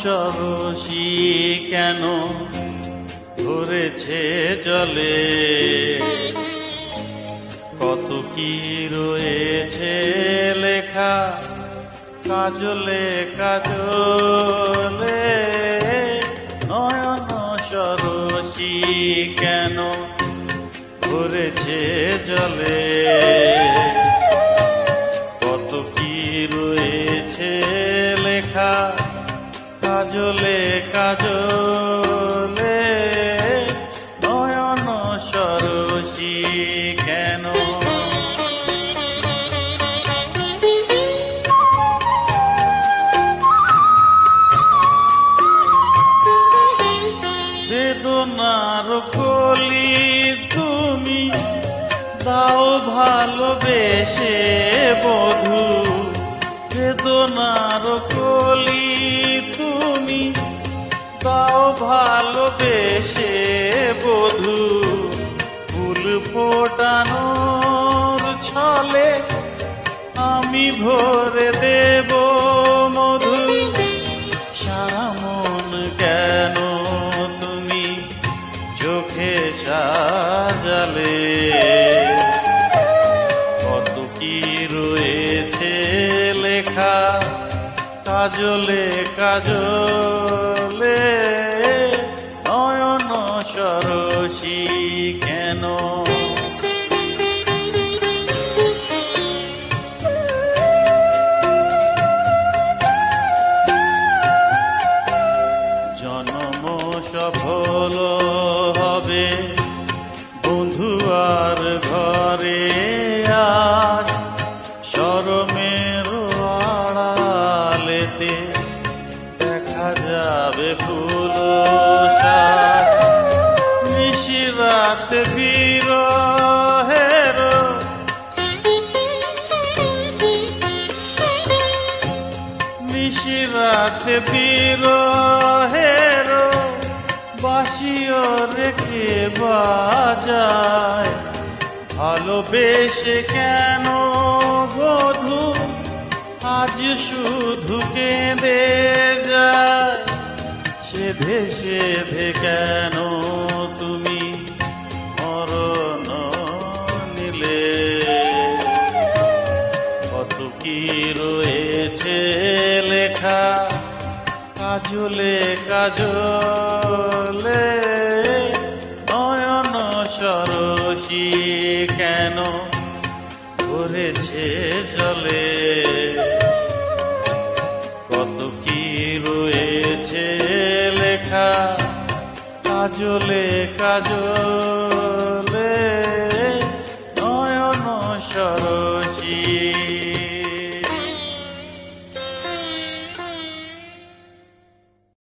সরসী কেন ধরেছে জলে, কত কি রয়েছে লেখা কাজলে কাজলে। নয়ন সরসী কেন ধরেছে জলে, কত কি রয়েছে লেখা কাজলে কাজলে। নয়ন সরসী কেন। বেদনার কলি তুমি দাও ভালোবেসে বধূ, বেদনার কলি তুমি দাও ভালোবেসে বধূ। ফুল ফোটানোর ছলে আমি ভরে দেব মধু। সারা মন কেন তুমি চোখে সাজালে, কত কি রয়েছে লেখা কাজলে কাজলে। নয়ন সরসী কেন। জন্ম সফল হবে বন্ধু আর ঘরে আজ, শরমের আড়ালেতে দেখা যাবে ফুল সাজ। নিশিরাত বিরহের নিশিরাত বিরহের বাঁশিও রেখে বাজায়। ভালোবেসে কেন বধূ আজ শুধু কেঁদে যায়, সেধে সেধে কেন তুমি মরণ নিলে। কত কি রয়েছে লেখা কাজলে কাজলে। নয়ন সরসী কেন ধরেছে জলে, কত কি রয়েছে লেখা কাজলে কাজলে। নয়ন সরসী